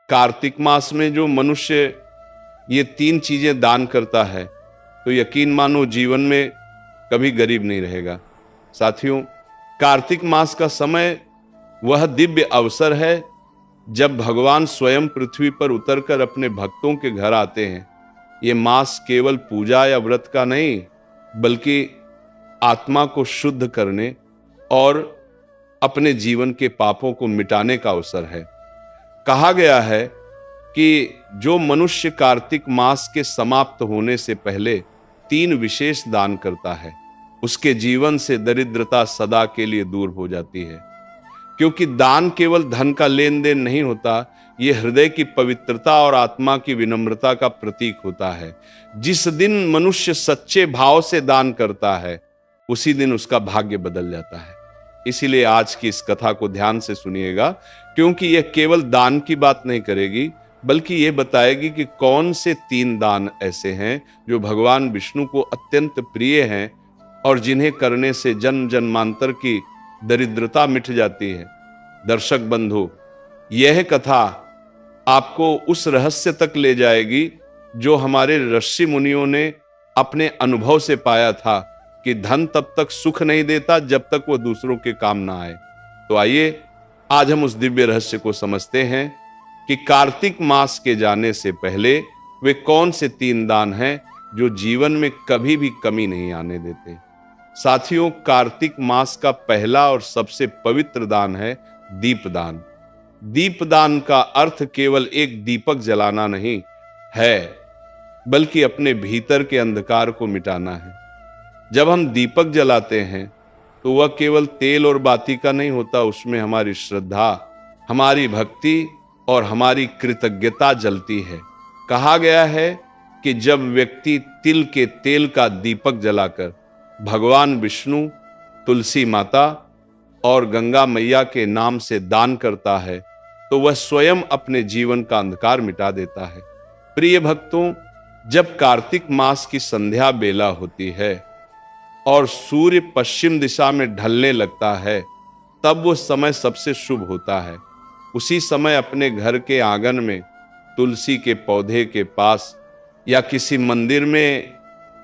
कार्तिक मास में जो मनुष्य ये 3 चीजें दान करता है तो यकीन मानो जीवन में कभी गरीब नहीं रहेगा। साथियों, कार्तिक मास का समय वह दिव्य अवसर है जब भगवान स्वयं पृथ्वी पर उतरकर अपने भक्तों के घर आते हैं। ये मास केवल पूजा या व्रत का नहीं, बल्कि आत्मा को शुद्ध करने और अपने जीवन के पापों को मिटाने का अवसर है। कहा गया है कि जो मनुष्य कार्तिक मास के समाप्त होने से पहले 3 विशेष दान करता है, उसके जीवन से दरिद्रता सदा के लिए दूर हो जाती है। क्योंकि दान केवल धन का लेन देन नहीं होता, यह हृदय की पवित्रता और आत्मा की विनम्रता का प्रतीक होता है। जिस दिन मनुष्य सच्चे भाव से दान करता है, उसी दिन उसका भाग्य बदल जाता है। इसीलिए आज की इस कथा को ध्यान से सुनिएगा, क्योंकि यह केवल दान की बात नहीं करेगी, बल्कि यह बताएगी कि कौन से 3 दान ऐसे हैं जो भगवान विष्णु को अत्यंत प्रिय हैं और जिन्हें करने से जन्म जन्मांतर की दरिद्रता मिट जाती है। दर्शक बंधु, यह कथा आपको उस रहस्य तक ले जाएगी जो हमारे ऋषि मुनियों ने अपने अनुभव से पाया था कि धन तब तक सुख नहीं देता जब तक वह दूसरों के काम ना आए। तो आइए आज हम उस दिव्य रहस्य को समझते हैं कि कार्तिक मास के जाने से पहले वे कौन से 3 दान हैं जो जीवन में कभी भी कमी नहीं आने देते। साथियों, कार्तिक मास का पहला और सबसे पवित्र दान है दीपदान। दीपदान का अर्थ केवल एक दीपक जलाना नहीं है, बल्कि अपने भीतर के अंधकार को मिटाना है। जब हम दीपक जलाते हैं तो वह केवल तेल और बाती का नहीं होता, उसमें हमारी श्रद्धा, हमारी भक्ति और हमारी कृतज्ञता जलती है। कहा गया है कि जब व्यक्ति तिल के तेल का दीपक जलाकर भगवान विष्णु, तुलसी माता और गंगा मैया के नाम से दान करता है तो वह स्वयं अपने जीवन का अंधकार मिटा देता है। प्रिय भक्तों, जब कार्तिक मास की संध्या बेला होती है और सूर्य पश्चिम दिशा में ढलने लगता है, तब वो समय सबसे शुभ होता है। उसी समय अपने घर के आंगन में तुलसी के पौधे के पास या किसी मंदिर में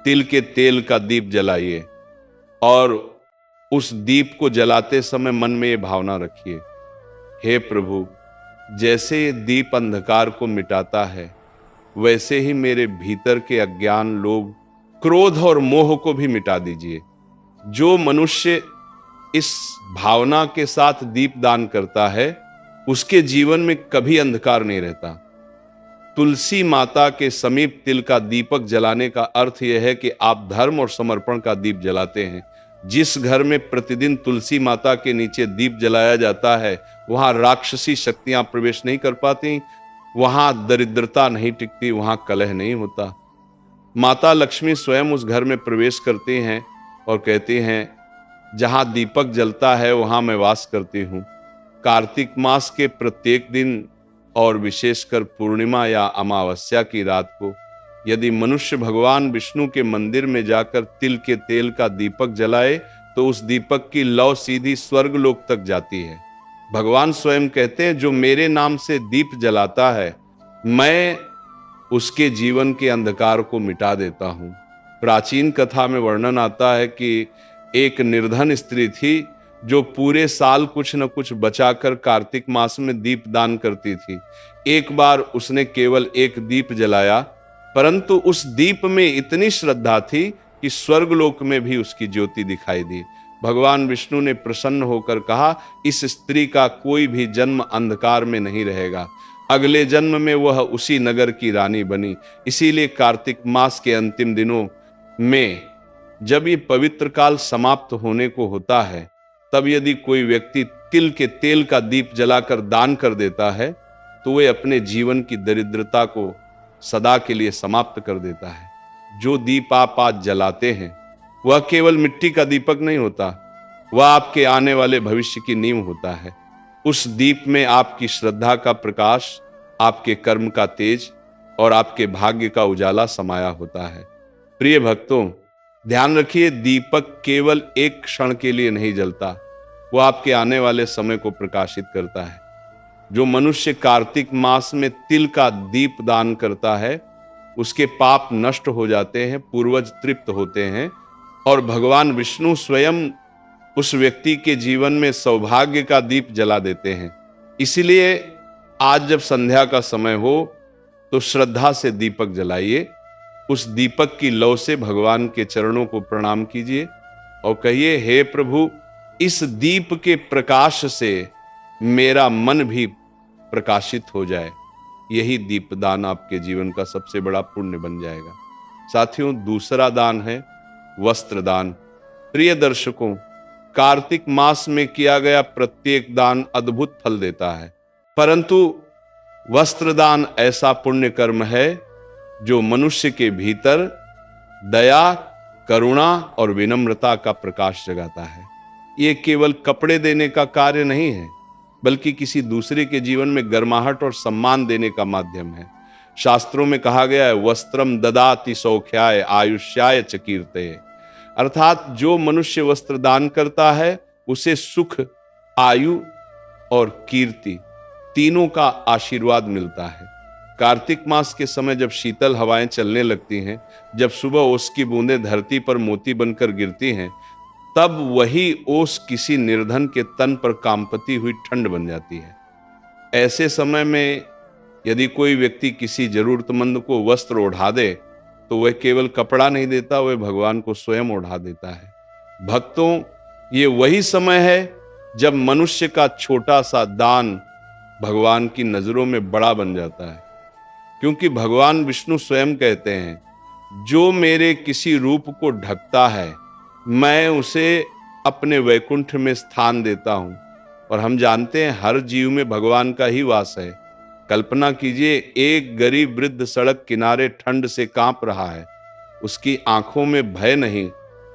तिल के तेल का दीप जलाइए और उस दीप को जलाते समय मन में ये भावना रखिए, हे प्रभु, जैसे ये दीप अंधकार को मिटाता है, वैसे ही मेरे भीतर के अज्ञान, लोभ, क्रोध और मोह को भी मिटा दीजिए। जो मनुष्य इस भावना के साथ दीप दान करता है, उसके जीवन में कभी अंधकार नहीं रहता। तुलसी माता के समीप तिल का दीपक जलाने का अर्थ यह है कि आप धर्म और समर्पण का दीप जलाते हैं। जिस घर में प्रतिदिन तुलसी माता के नीचे दीप जलाया जाता है, वहां राक्षसी शक्तियां प्रवेश नहीं कर पाती, वहां दरिद्रता नहीं टिकती, वहां कलह नहीं होता। माता लक्ष्मी स्वयं उस घर में प्रवेश करती हैं और कहती हैं, जहां दीपक जलता है वहां मैं वास करती हूं। कार्तिक मास के प्रत्येक दिन और विशेषकर पूर्णिमा या अमावस्या की रात को यदि मनुष्य भगवान विष्णु के मंदिर में जाकर तिल के तेल का दीपक जलाए तो उस दीपक की लौ सीधी स्वर्गलोक तक जाती है। भगवान स्वयं कहते हैं, जो मेरे नाम से दीप जलाता है, मैं उसके जीवन के अंधकार को मिटा देता हूं। प्राचीन कथा में वर्णन आता है कि एक निर्धन स्त्री थी जो पूरे साल कुछ न कुछ बचाकर कार्तिक मास में दीप दान करती थी। एक बार उसने केवल एक दीप जलाया, परंतु उस दीप में इतनी श्रद्धा थी कि स्वर्गलोक में भी उसकी ज्योति दिखाई दी। भगवान विष्णु ने प्रसन्न होकर कहा, इस स्त्री का कोई भी जन्म अंधकार में नहीं रहेगा। अगले जन्म में वह उसी नगर की रानी बनी। इसीलिए कार्तिक मास के अंतिम दिनों में जब ये पवित्र काल समाप्त होने को होता है, तब यदि कोई व्यक्ति तिल के तेल का दीप जलाकर दान कर देता है तो वह अपने जीवन की दरिद्रता को सदा के लिए समाप्त कर देता है। जो दीप आप आज जलाते हैं वह केवल मिट्टी का दीपक नहीं होता, वह आपके आने वाले भविष्य की नींव होता है। उस दीप में आपकी श्रद्धा का प्रकाश, आपके कर्म का तेज और आपके भाग्य का उजाला समाया होता है। प्रिय भक्तों, ध्यान रखिए, दीपक केवल एक क्षण के लिए नहीं जलता, वो आपके आने वाले समय को प्रकाशित करता है। जो मनुष्य कार्तिक मास में तिल का दीप दान करता है उसके पाप नष्ट हो जाते हैं, पूर्वज तृप्त होते हैं और भगवान विष्णु स्वयं उस व्यक्ति के जीवन में सौभाग्य का दीप जला देते हैं। इसीलिए आज जब संध्या का समय हो तो श्रद्धा से दीपक जलाइए, उस दीपक की लौ से भगवान के चरणों को प्रणाम कीजिए और कहिए, हे प्रभु, इस दीप के प्रकाश से मेरा मन भी प्रकाशित हो जाए। यही दीपदान आपके जीवन का सबसे बड़ा पुण्य बन जाएगा। साथियों, दूसरा दान है वस्त्र दान। प्रिय दर्शकों, कार्तिक मास में किया गया प्रत्येक दान अद्भुत फल देता है, परंतु वस्त्र दान ऐसा पुण्य कर्म है जो मनुष्य के भीतर दया, करुणा और विनम्रता का प्रकाश जगाता है। ये केवल कपड़े देने का कार्य नहीं है, बल्कि किसी दूसरे के जीवन में गर्माहट और सम्मान देने का माध्यम है। शास्त्रों में कहा गया है, वस्त्रम ददाति सौख्याय आयुष्याय च कीर्तये, अर्थात जो मनुष्य वस्त्र दान करता है उसे सुख, आयु और कीर्ति तीनों का आशीर्वाद मिलता है। कार्तिक मास के समय जब शीतल हवाएं चलने लगती हैं, जब सुबह ओस की बूंदें धरती पर मोती बनकर गिरती हैं, तब वही ओस किसी निर्धन के तन पर कांपती हुई ठंड बन जाती है। ऐसे समय में यदि कोई व्यक्ति किसी जरूरतमंद को वस्त्र ओढ़ा दे तो वह केवल कपड़ा नहीं देता, वह भगवान को स्वयं ओढ़ा देता है। भक्तों, ये वही समय है जब मनुष्य का छोटा सा दान भगवान की नजरों में बड़ा बन जाता है, क्योंकि भगवान विष्णु स्वयं कहते हैं, जो मेरे किसी रूप को ढकता है मैं उसे अपने वैकुंठ में स्थान देता हूं। और हम जानते हैं हर जीव में भगवान का ही वास है। कल्पना कीजिए, एक गरीब वृद्ध सड़क किनारे ठंड से कांप रहा है, उसकी आंखों में भय नहीं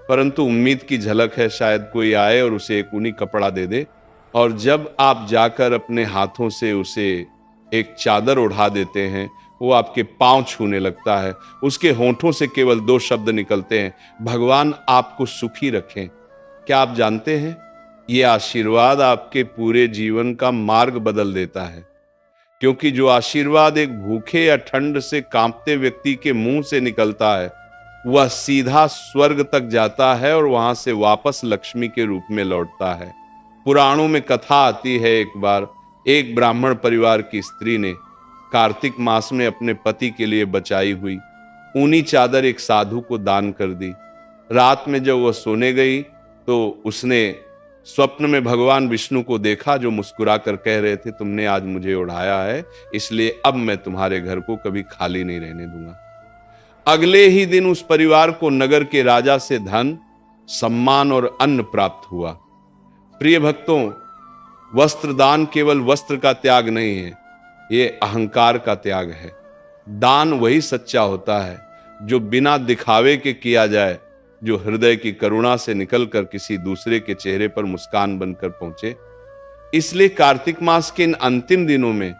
परंतु उम्मीद की झलक है, शायद कोई आए और उसे एक ऊनी कपड़ा दे दे। और जब आप जाकर अपने हाथों से उसे एक चादर ओढ़ा देते हैं, वो आपके पांव छूने लगता है, उसके होंठों से केवल 2 शब्द निकलते हैं, भगवान आपको सुखी रखें। क्या आप जानते हैं, ये आशीर्वाद आपके पूरे जीवन का मार्ग बदल देता है, क्योंकि जो आशीर्वाद एक भूखे या ठंड से कांपते व्यक्ति के मुंह से निकलता है वह सीधा स्वर्ग तक जाता है और वहां से वापस लक्ष्मी के रूप में लौटता है। पुराणों में कथा आती है, एक बार एक ब्राह्मण परिवार की स्त्री ने कार्तिक मास में अपने पति के लिए बचाई हुई ऊनी चादर एक साधु को दान कर दी। रात में जब वह सोने गई तो उसने स्वप्न में भगवान विष्णु को देखा, जो मुस्कुरा कर कह रहे थे, तुमने आज मुझे उड़ाया है, इसलिए अब मैं तुम्हारे घर को कभी खाली नहीं रहने दूंगा। अगले ही दिन उस परिवार को नगर के राजा से धन, सम्मान और अन्न प्राप्त हुआ। प्रिय भक्तों, वस्त्र दान केवल वस्त्र का त्याग नहीं है, ये अहंकार का त्याग है। दान वही सच्चा होता है जो बिना दिखावे के किया जाए, जो हृदय की करुणा से निकलकर किसी दूसरे के चेहरे पर मुस्कान बनकर पहुंचे। इसलिए कार्तिक मास के इन अंतिम दिनों में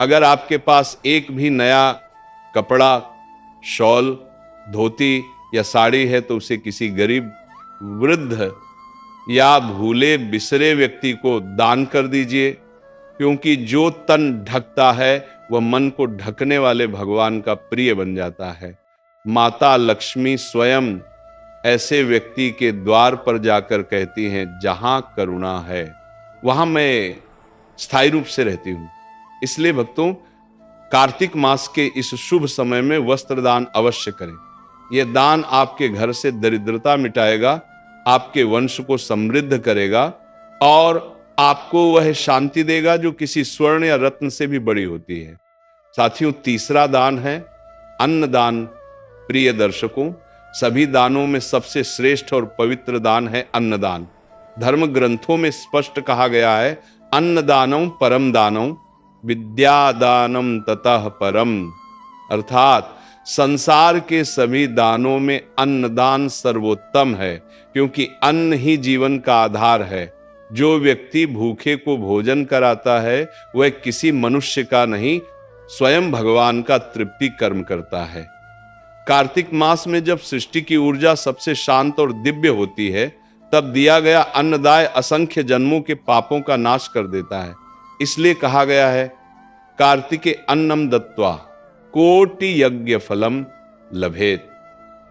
अगर आपके पास एक भी नया कपड़ा, शॉल, धोती या साड़ी है तो उसे किसी गरीब, वृद्ध या भूले बिसरे व्यक्ति को दान कर दीजिए, क्योंकि जो तन ढकता है वह मन को ढकने वाले भगवान का प्रिय बन जाता है। माता लक्ष्मी स्वयं ऐसे व्यक्ति के द्वार पर जाकर कहती हैं, जहां करुणा है वहां मैं स्थायी रूप से रहती हूं। इसलिए भक्तों, कार्तिक मास के इस शुभ समय में वस्त्र दान अवश्य करें। यह दान आपके घर से दरिद्रता मिटाएगा, आपके वंश को समृद्ध करेगा और आपको वह शांति देगा जो किसी स्वर्ण या रत्न से भी बड़ी होती है। साथियों, तीसरा दान है अन्नदान। प्रिय दर्शकों, सभी दानों में सबसे श्रेष्ठ और पवित्र दान है अन्नदान। धर्म ग्रंथों में स्पष्ट कहा गया है, अन्नदानम परम दानम विद्यादानम ततः परम, अर्थात संसार के सभी दानों में अन्नदान सर्वोत्तम है, क्योंकि अन्न ही जीवन का आधार है। जो व्यक्ति भूखे को भोजन कराता है वह किसी मनुष्य का नहीं, स्वयं भगवान का तृप्ति कर्म करता है। कार्तिक मास में जब सृष्टि की ऊर्जा सबसे शांत और दिव्य होती है, तब दिया गया अन्नदाय असंख्य जन्मों के पापों का नाश कर देता है। इसलिए कहा गया है कार्तिके अन्नम दत्वा कोटि यज्ञ फलम लभेत।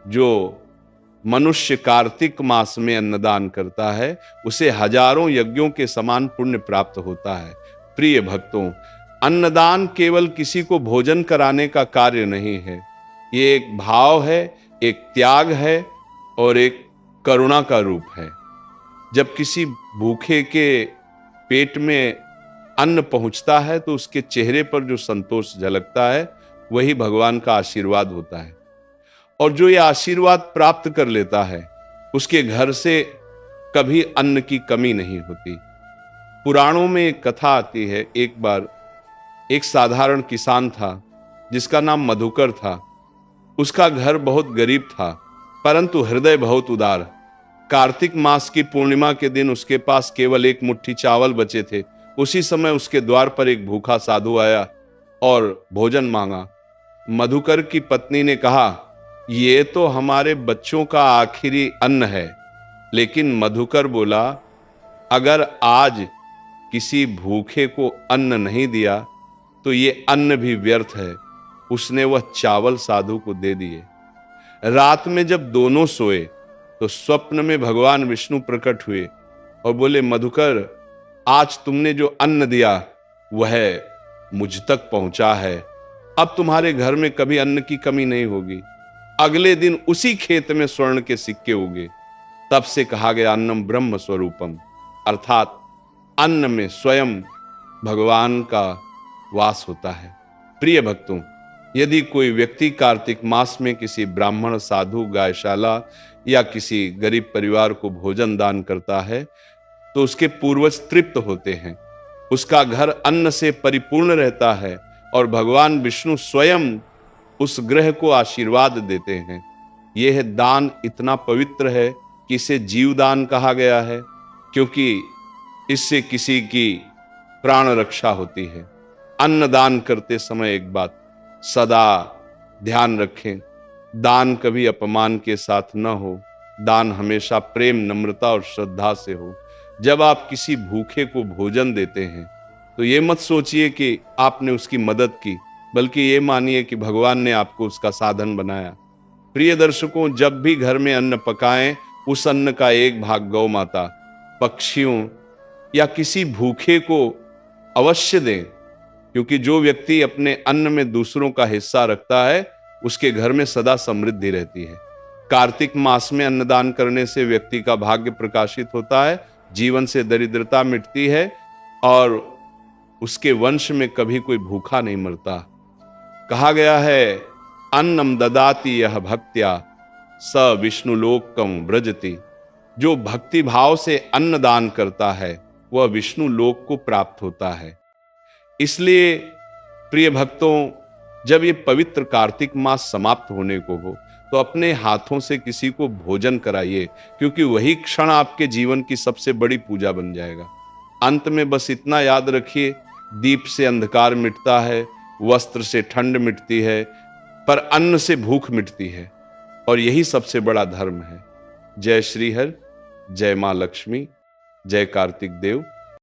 जो मनुष्य कार्तिक मास में अन्नदान करता है उसे हजारों यज्ञों के समान पुण्य प्राप्त होता है। प्रिय भक्तों, अन्नदान केवल किसी को भोजन कराने का कार्य नहीं है, ये एक भाव है, एक त्याग है और एक करुणा का रूप है। जब किसी भूखे के पेट में अन्न पहुंचता है तो उसके चेहरे पर जो संतोष झलकता है वही भगवान का आशीर्वाद होता है। और जो ये आशीर्वाद प्राप्त कर लेता है उसके घर से कभी अन्न की कमी नहीं होती। पुराणों में एक कथा आती है, एक बार एक साधारण किसान था जिसका नाम मधुकर था। उसका घर बहुत गरीब था परंतु हृदय बहुत उदार। कार्तिक मास की पूर्णिमा के दिन उसके पास केवल एक मुट्ठी चावल बचे थे। उसी समय उसके द्वार पर एक भूखा साधु आया और भोजन मांगा। मधुकर की पत्नी ने कहा, ये तो हमारे बच्चों का आखिरी अन्न है। लेकिन मधुकर बोला, अगर आज किसी भूखे को अन्न नहीं दिया तो ये अन्न भी व्यर्थ है। उसने वह चावल साधु को दे दिए। रात में जब दोनों सोए तो स्वप्न में भगवान विष्णु प्रकट हुए और बोले, मधुकर, आज तुमने जो अन्न दिया वह मुझ तक पहुंचा है। अब तुम्हारे घर में कभी अन्न की कमी नहीं होगी। अगले दिन उसी खेत में स्वर्ण के सिक्के उगे। तब से कहा गया अन्नम ब्रह्म स्वरूपम, अर्थात अन्न में स्वयं भगवान का वास होता है। प्रिय भक्तों, यदि कोई व्यक्ति कार्तिक मास में किसी ब्राह्मण, साधु, गायशाला या किसी गरीब परिवार को भोजन दान करता है तो उसके पूर्वज तृप्त होते हैं, उसका घर अन्न से परिपूर्ण रहता है और भगवान विष्णु स्वयं उस ग्रह को आशीर्वाद देते हैं। यह दान इतना पवित्र है कि इसे जीवदान कहा गया है, क्योंकि इससे किसी की प्राण रक्षा होती है। अन्न दान करते समय एक बात सदा ध्यान रखें, दान कभी अपमान के साथ न हो। दान हमेशा प्रेम, नम्रता और श्रद्धा से हो। जब आप किसी भूखे को भोजन देते हैं तो ये मत सोचिए कि आपने उसकी मदद की, बल्कि ये मानिए कि भगवान ने आपको उसका साधन बनाया। प्रिय दर्शकों, जब भी घर में अन्न पकाएं, उस अन्न का एक भाग गौ माता, पक्षियों या किसी भूखे को अवश्य दें, क्योंकि जो व्यक्ति अपने अन्न में दूसरों का हिस्सा रखता है उसके घर में सदा समृद्धि रहती है। कार्तिक मास में अन्नदान करने से व्यक्ति का भाग्य प्रकाशित होता है, जीवन से दरिद्रता मिटती है और उसके वंश में कभी कोई भूखा नहीं मरता। कहा गया है, अन्नम ददाति यह भक्त्या स विष्णु लोकम व्रजति। जो भक्ति भाव से अन्न दान करता है वह विष्णु लोक को प्राप्त होता है। इसलिए प्रिय भक्तों, जब ये पवित्र कार्तिक मास समाप्त होने को हो तो अपने हाथों से किसी को भोजन कराइए, क्योंकि वही क्षण आपके जीवन की सबसे बड़ी पूजा बन जाएगा। अंत में बस इतना याद रखिए, दीप से अंधकार मिटता है, वस्त्र से ठंड मिटती है, पर अन्न से भूख मिटती है, और यही सबसे बड़ा धर्म है। जय श्री हरि, जय मां लक्ष्मी, जय कार्तिक देव।